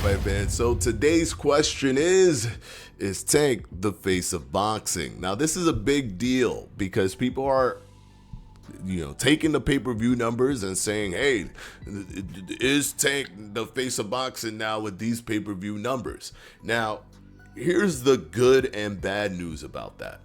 fight fans? So today's question is Tank the face of boxing? Now this is a big deal because people are taking the pay-per-view numbers and saying, hey, is Tank the face of boxing now with these pay-per-view numbers? Now, here's the good and bad news about that.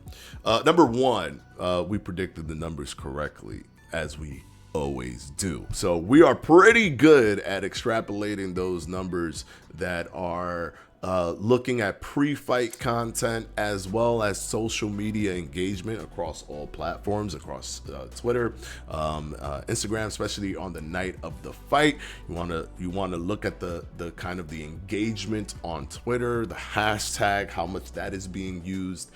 Number one, we predicted the numbers correctly, as we always do. So we are pretty good at extrapolating those numbers that are looking at pre-fight content as well as social media engagement across all platforms, across Twitter, Instagram, especially on the night of the fight. You want to look at the kind of the engagement on Twitter, the hashtag, how much that is being used.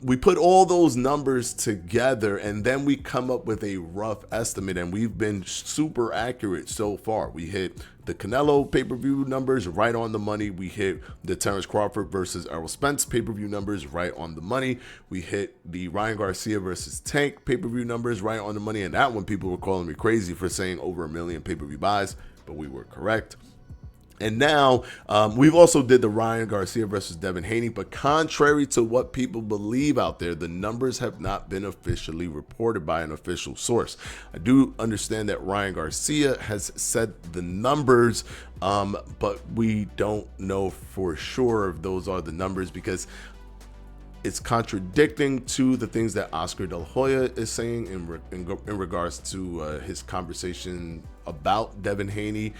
We put all those numbers together and then we come up with a rough estimate, and we've been super accurate so far. We hit the Canelo pay-per-view numbers right on the money. We hit the Terrence Crawford versus Errol Spence pay-per-view numbers right on the money. We hit the Ryan Garcia versus Tank pay-per-view numbers right on the money. And that one, people were calling me crazy for saying over 1 million pay-per-view buys, but we were correct. And now we've also did the Ryan Garcia versus Devin Haney, but contrary to what people believe out there, the numbers have not been officially reported by an official source. I do understand that Ryan Garcia has said the numbers, but we don't know for sure if those are the numbers because it's contradicting to the things that Oscar De La Hoya is saying in regards to his conversation about Devin Haney,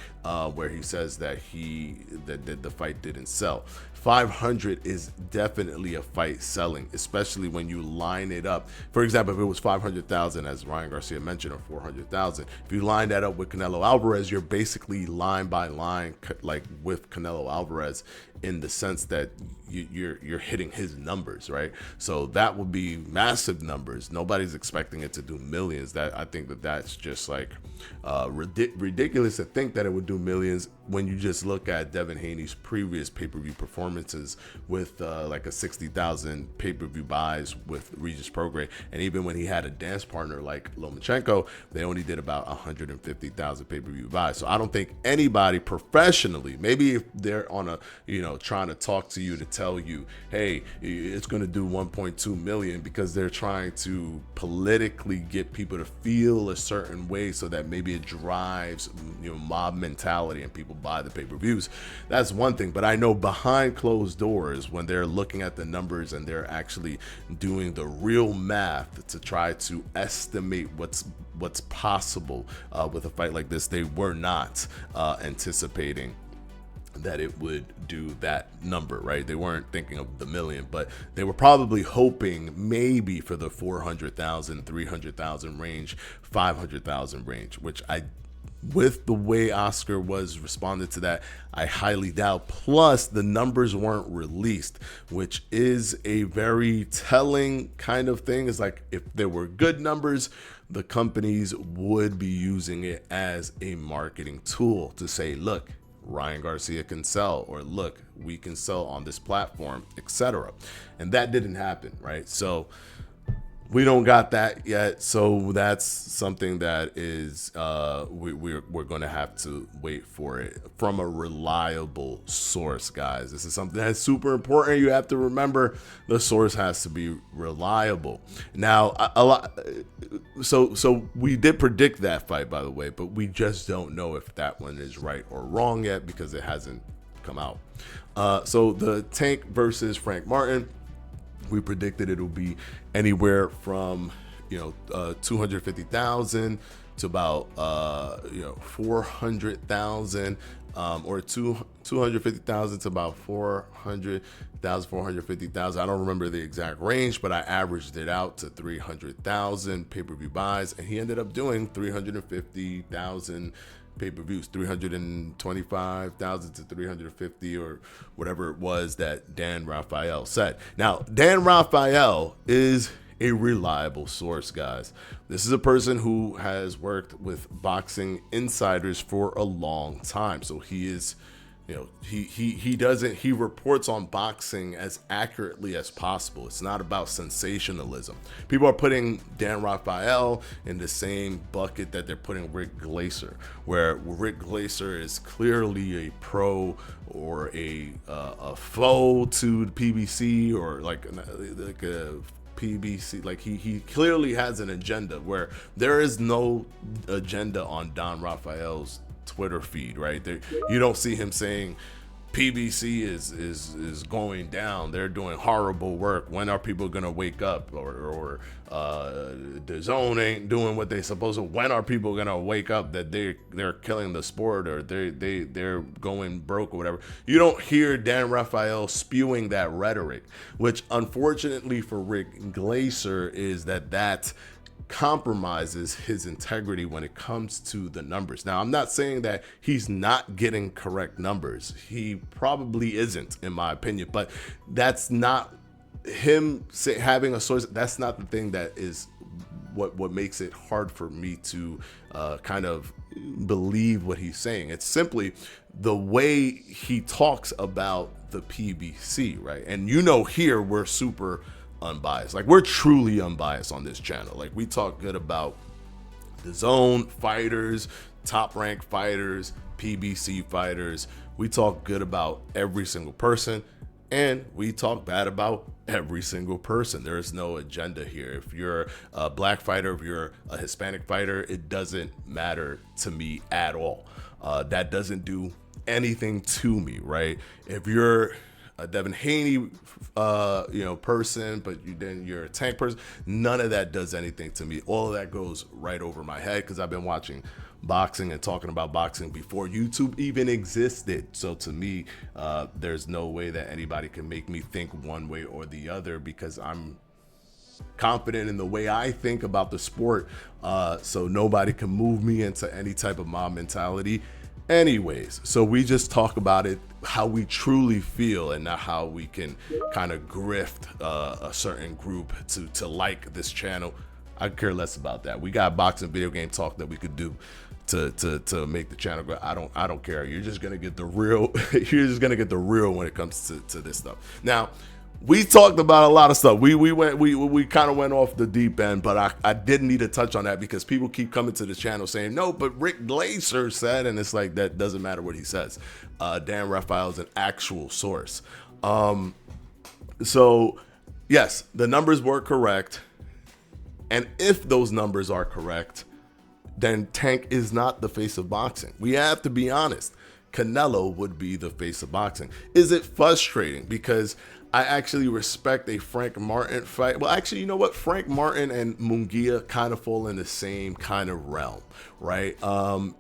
where he says that the fight didn't sell. 500 is definitely a fight selling, especially when you line it up. For example, if it was 500,000, as Ryan Garcia mentioned, or 400,000, if you line that up with Canelo Alvarez, you're basically line by line, like with Canelo Alvarez, in the sense that you're hitting his numbers, right? So that would be massive numbers. Nobody's expecting it to do millions. I think that's just like ridiculous to think that it would do millions when you just look at Devin Haney's previous pay-per-view performances with like a 60,000 pay-per-view buys with Regis Prograis, and even when he had a dance partner like Lomachenko, they only did about 150,000 pay-per-view buys. So I don't think anybody professionally, maybe if they're on a trying to talk to you to tell you, hey, it's going to do 1.2 million because they're trying to politically get people to feel a certain way so that maybe it drives mob mentality and people buy the pay-per-views. That's one thing. But I know behind closed doors, when they're looking at the numbers and they're actually doing the real math to try to estimate what's possible with a fight like this, they were not anticipating that it would do that number, right? They weren't thinking of the million, but they were probably hoping maybe for the 400,000, 300,000 range, 500,000 range, which with the way Oscar was responded to that, I highly doubt. Plus, the numbers weren't released, which is a very telling kind of thing. It's like if there were good numbers, the companies would be using it as a marketing tool to say, look, Ryan Garcia can sell, or look, we can sell on this platform, etc. And that didn't happen, right? So we don't got that yet. So that's something that is we're going to have to wait for it from a reliable source, guys. This is something that's super important. You have to remember the source has to be reliable. Now, so we did predict that fight, by the way, but we just don't know if that one is right or wrong yet because it hasn't come out. So the Tank versus Frank Martin, we predicted it will be anywhere from 250,000 to about 400,000, or 250,000 to about 400,000, 450,000. I don't remember the exact range, but I averaged it out to 300,000 pay-per-view buys, and he ended up doing 350,000 pay-per-views, 325,000 to 350, or whatever it was that Dan Raphael said. Now, Dan Raphael is a reliable source, guys. This is a person who has worked with boxing insiders for a long time, so he is he reports on boxing as accurately as possible. It's not about sensationalism. People are putting Dan Rafael in the same bucket that they're putting Rick Glaser, where Rick Glaser is clearly a pro or a foe to the PBC, or like a PBC. Like he clearly has an agenda, where there is no agenda on Don Rafael's Twitter feed, right? There, you don't see him saying PBC is going down. They're doing horrible work. When are people gonna wake up? Or the zone ain't doing what they supposed to. When are people gonna wake up that they're killing the sport, or they're going broke or whatever? You don't hear Dan Rafael spewing that rhetoric, which unfortunately for Rick Glaser is that compromises his integrity when it comes to the numbers. Now, I'm not saying that he's not getting correct numbers. He probably isn't, in my opinion, but that's not him having a source. That's not the thing that is what makes it hard for me to kind of believe what he's saying. It's simply the way he talks about the PBC, right? And here we're super unbiased. Like, we're truly unbiased on this channel. Like, we talk good about the zone fighters, top ranked fighters, PBC fighters. We talk good about every single person, and we talk bad about every single person. There is no agenda here. If you're a black fighter, if you're a Hispanic fighter, it doesn't matter to me at all. That doesn't do anything to me, right? If you're a Devin Haney, person, but then you're a Tank person, none of that does anything to me. All of that goes right over my head, because I've been watching boxing and talking about boxing before YouTube even existed. So to me, there's no way that anybody can make me think one way or the other, because I'm confident in the way I think about the sport. So nobody can move me into any type of mob mentality. Anyways, so we just talk about it how we truly feel, and not how we can kind of grift a certain group to like this channel. I care less about that. We got boxing video game talk that we could do to make the channel grow. I don't care. You're just gonna get the real. You're just gonna get the real when it comes to this stuff. Now, we talked about a lot of stuff. We kind of went off the deep end, but I did need to touch on that, because people keep coming to the channel saying, no, but Rick Glaser said, and it's like, that doesn't matter what he says. Dan Rafael is an actual source. So yes, the numbers were correct. And if those numbers are correct, then Tank is not the face of boxing. We have to be honest. Canelo would be the face of boxing. Is it frustrating? Because I actually respect a Frank Martin fight. Well, actually, you know what? Frank Martin and Munguia kind of fall in the same kind of realm, right?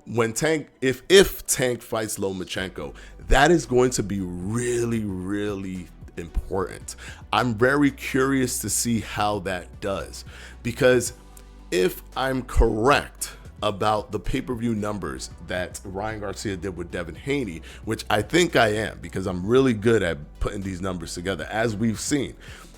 When Tank, if Tank fights Lomachenko, that is going to be really, really important. I'm very curious to see how that does, because if I'm correct about the pay-per-view numbers that Ryan Garcia did with Devin Haney, which I think I am, because I'm really good at putting these numbers together, as we've seen.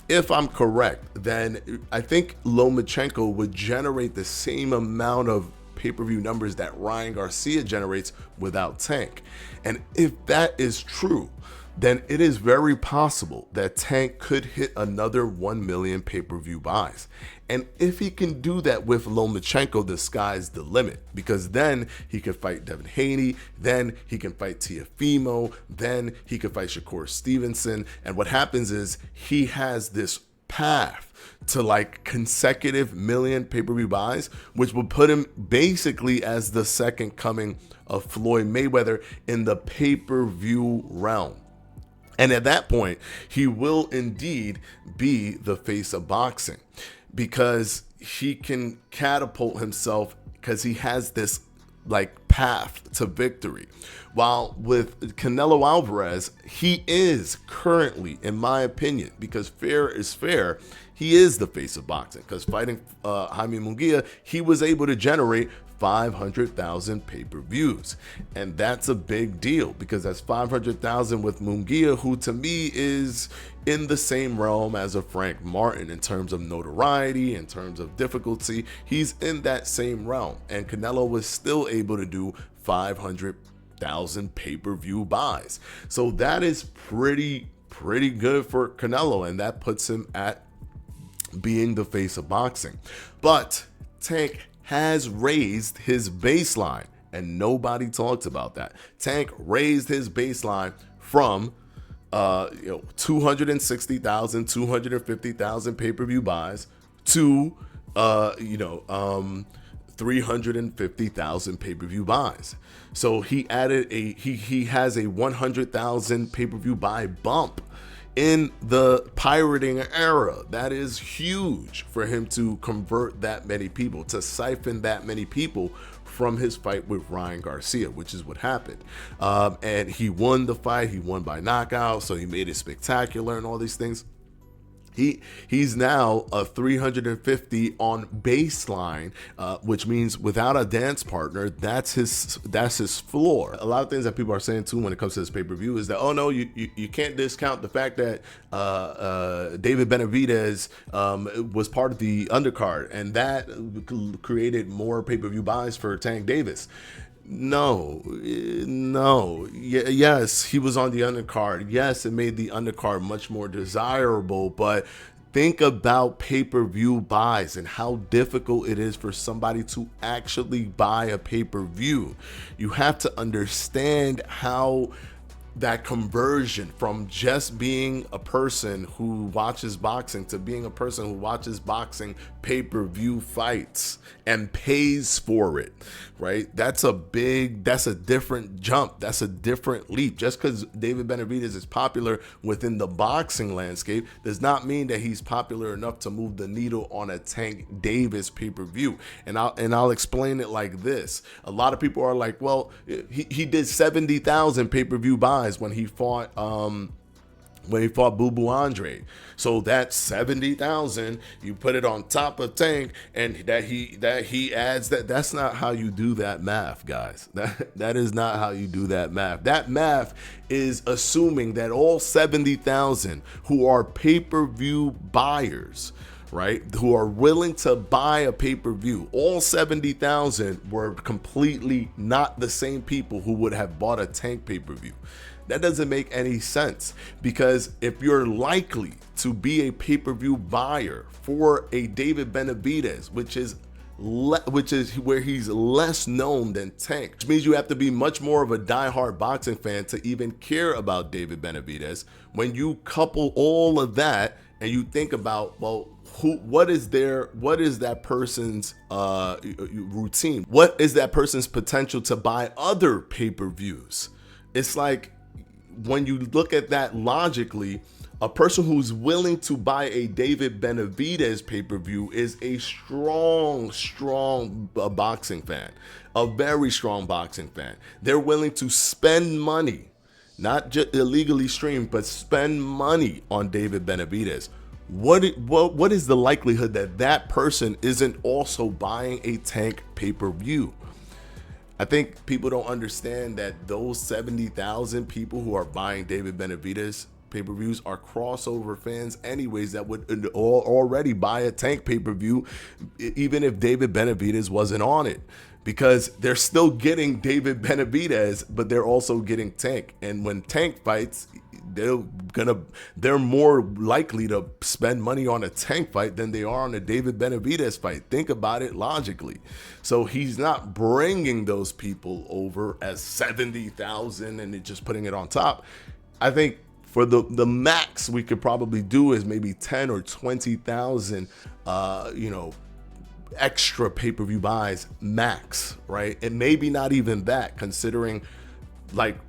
If I'm correct, then I think Lomachenko would generate the same amount of pay-per-view numbers that Ryan Garcia generates without Tank. And if that is true, then it is very possible that Tank could hit another 1 million pay-per-view buys. And if he can do that with Lomachenko, the sky's the limit, because then he could fight Devin Haney, then he can fight Teofimo, then he could fight Shakur Stevenson. And what happens is he has this path to like consecutive million pay-per-view buys, which will put him basically as the second coming of Floyd Mayweather in the pay-per-view realm. And at that point, he will indeed be the face of boxing, because he can catapult himself, because he has this like path to victory. While with Canelo Alvarez, he is currently, in my opinion, because fair is fair, he is the face of boxing, because fighting Jaime Munguia, he was able to generate 500,000 pay-per-views, and that's a big deal, because that's 500,000 with Munguia, who to me is in the same realm as a Frank Martin in terms of notoriety, in terms of difficulty. He's in that same realm, and Canelo was still able to do 500 200,000 pay-per-view buys. So that is pretty good for Canelo, and that puts him at being the face of boxing. But Tank has raised his baseline, and nobody talks about that. Tank raised his baseline from 260,000, 250,000 pay-per-view buys to 350,000 pay-per-view buys. So he added he has a 100,000 pay-per-view buy bump in the pirating era. That is huge for him to convert that many people, to siphon that many people from his fight with Ryan Garcia, which is what happened. And he won the fight. He won by knockout, so he made it spectacular and all these things. He's now a 350 on baseline, which means without a dance partner, that's his floor. A lot of things that people are saying too when it comes to this pay-per-view is that, oh no, you can't discount the fact that David Benavidez was part of the undercard, and that created more pay-per-view buys for Tank Davis. No. Yes, he was on the undercard. Yes, it made the undercard much more desirable, but think about pay-per-view buys and how difficult it is for somebody to actually buy a pay-per-view. You have to understand how that conversion from just being a person who watches boxing to being a person who watches boxing pay-per-view fights and pays for it, right? That's a different jump. That's a different leap. Just because David Benavidez is popular within the boxing landscape does not mean that he's popular enough to move the needle on a Tank Davis pay-per-view. And I'll explain it like this. A lot of people are like, well, he did 70,000 pay-per-view buys when he fought Boo Boo Andre. So that's 70,000. You put it on top of Tank, and that he adds that. That's not how you do that math, guys. That is not how you do that math. That math is assuming that all 70,000 who are pay-per-view buyers, right, who are willing to buy a pay-per-view, all 70,000 were completely not the same people who would have bought a Tank pay-per-view. That doesn't make any sense, because if you're likely to be a pay-per-view buyer for a David Benavidez, which is where he's less known than Tank, which means you have to be much more of a diehard boxing fan to even care about David Benavidez. When you couple all of that and you think about, well, what is that person's routine? What is that person's potential to buy other pay-per-views? It's like, when you look at that logically, a person who's willing to buy a David Benavidez pay-per-view is a strong boxing fan, a very strong boxing fan. They're willing to spend money, not just illegally stream, but spend money on David Benavidez. What is the likelihood that that person isn't also buying a Tank pay-per-view? I think people don't understand that those 70,000 people who are buying David Benavidez pay-per-views are crossover fans anyways, that would already buy a Tank pay-per-view even if David Benavidez wasn't on it, because they're still getting David Benavidez, but they're also getting Tank. And when Tank fights, they're more likely to spend money on a Tank fight than they are on a David Benavidez fight. Think about it logically. So he's not bringing those people over as 70,000 and just putting it on top. I think for the max we could probably do is maybe 10 or 20,000 extra pay-per-view buys max, right? And maybe not even that, considering like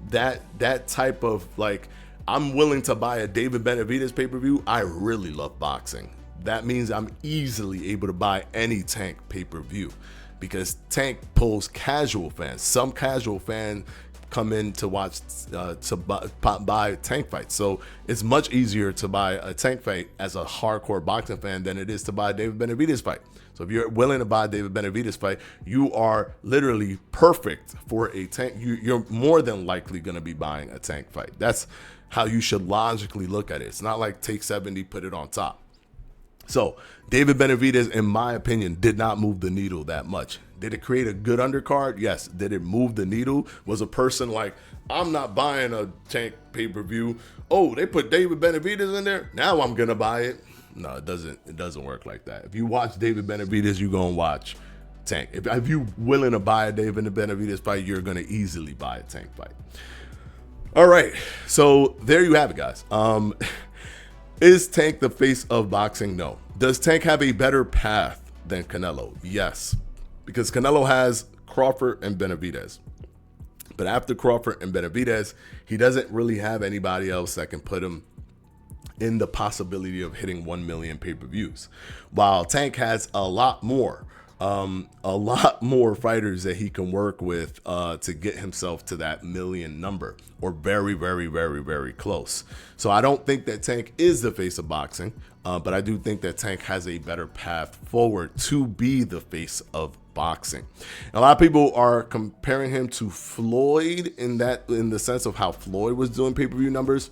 that type of, like, I'm willing to buy a David Benavidez pay-per-view. I really love boxing. That means I'm easily able to buy any Tank pay-per-view, because Tank pulls casual fans. Some casual fans come in to watch buy Tank fights. So it's much easier to buy a Tank fight as a hardcore boxing fan than it is to buy a David Benavidez fight. So if you're willing to buy a David Benavidez fight, you are literally perfect for a Tank. You're more than likely going to be buying a Tank fight. That's how you should logically look at it. It's not like take 70, put it on top. So David Benavidez, in my opinion, did not move the needle that much. Did it create a good undercard? Yes. Did it move the needle? Was a person like, I'm not buying a Tank pay-per-view. Oh, they put David Benavidez in there. Now I'm gonna buy it. No, it doesn't. It doesn't work like that. If you watch David Benavidez, you're gonna watch Tank. If you're willing to buy a David Benavidez fight, you're gonna easily buy a Tank fight. All right. So there you have it, guys. Is Tank the face of boxing? No. Does Tank have a better path than Canelo? Yes. Because Canelo has Crawford and Benavidez. But after Crawford and Benavidez, he doesn't really have anybody else that can put him in the possibility of hitting 1 million pay-per-views. While Tank has a lot more fighters that he can work with to get himself to that million number, or very, very, very, very close. So I don't think that Tank is the face of boxing, but I do think that Tank has a better path forward to be the face of boxing. A lot of people are comparing him to Floyd in the sense of how Floyd was doing pay-per-view numbers.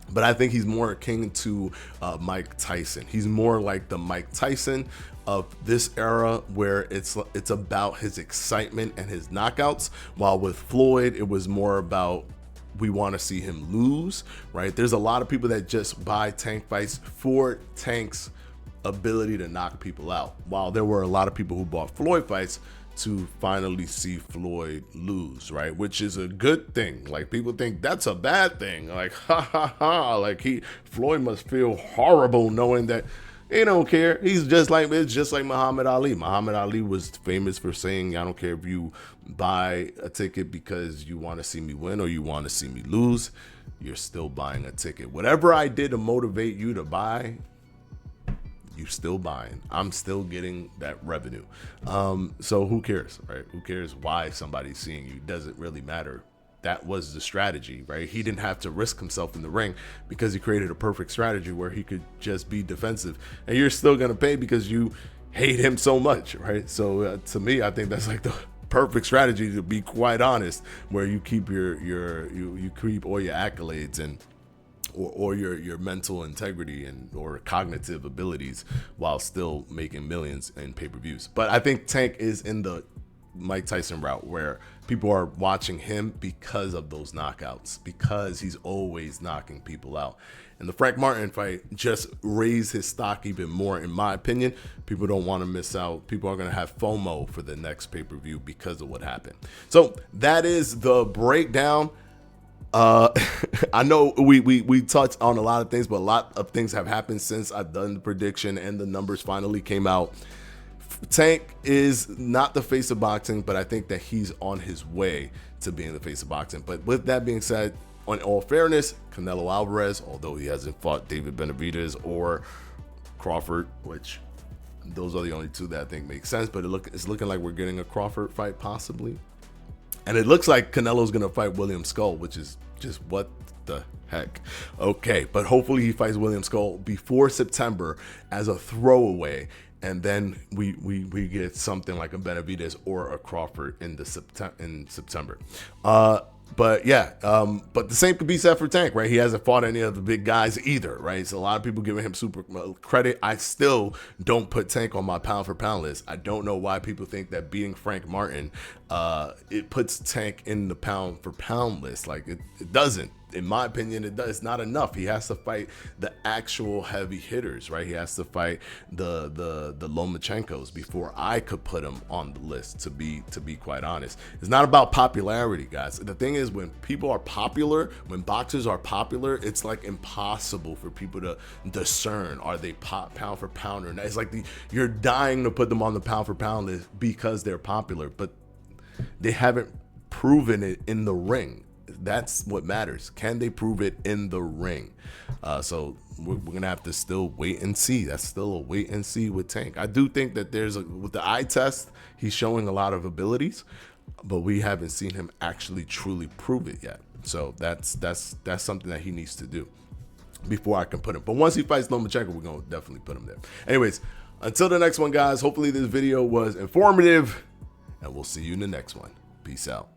But I think he's more akin to Mike Tyson. He's more like the Mike Tyson of this era, where it's about his excitement and his knockouts. While with Floyd, it was more about, we want to see him lose, right? There's a lot of people that just buy Tank fights for Tank's ability to knock people out. While there were a lot of people who bought Floyd fights to finally see Floyd lose, right? Which is a good thing. Like, people think that's a bad thing. Like, ha ha ha. Like, Floyd must feel horrible knowing that he don't care. It's just like Muhammad Ali. Muhammad Ali was famous for saying, I don't care if you buy a ticket because you want to see me win or you want to see me lose, you're still buying a ticket. Whatever I did to motivate you to buy, you're still buying. I'm still getting that revenue. So who cares, right? Who cares why somebody's seeing you? Doesn't really matter. That was the strategy, right? He didn't have to risk himself in the ring because he created a perfect strategy where he could just be defensive, and you're still gonna pay because you hate him so much, right? So to me, I think that's like the perfect strategy, to be quite honest, where you keep you keep all your accolades and or your mental integrity and or cognitive abilities while still making millions in pay-per-views. But I think Tank is in the Mike Tyson route, where people are watching him because of those knockouts, because he's always knocking people out. And the Frank Martin fight just raised his stock even more, in my opinion. People don't want to miss out. People are going to have FOMO for the next pay-per-view because of what happened. So that is the breakdown. I know we touched on a lot of things, but a lot of things have happened since I've done the prediction and the numbers finally came out. Tank is not the face of boxing, but I think that he's on his way to being the face of boxing. But with that being said, on all fairness, Canelo Alvarez, although he hasn't fought David Benavidez or Crawford, which those are the only two that I think make sense, but it's looking like we're getting a Crawford fight possibly. And it looks like Canelo's going to fight William Skull, which is just what the heck. Okay, but hopefully he fights William Skull before September as a throwaway, and then we get something like a Benavidez or a Crawford in September. But yeah, but the same could be said for Tank, right? He hasn't fought any of the big guys either, right? So a lot of people giving him super credit. I still don't put Tank on my pound for pound list. I don't know why people think that beating Frank Martin, it puts Tank in the pound for pound list. Like it doesn't. In my opinion, it's not enough. He has to fight the actual heavy hitters, right? He has to fight the Lomachenkos before I could put him on the list, to be quite honest. It's not about popularity, guys. The thing is, when people are popular, when boxers are popular, it's like impossible for people to discern, are they pound for pound or not. It's like you're dying to put them on the pound for pound list because they're popular, but they haven't proven it in the ring. That's what matters. Can they prove it in the ring? So we're gonna have to still wait and see. That's still a wait and see with Tank. I do think that with the eye test, he's showing a lot of abilities, but we haven't seen him actually truly prove it yet. So that's something that he needs to do before I can put him. But once he fights Lomachenko, we're gonna definitely put him there. Anyways, until the next one, guys. Hopefully this video was informative, and we'll see you in the next one. Peace out.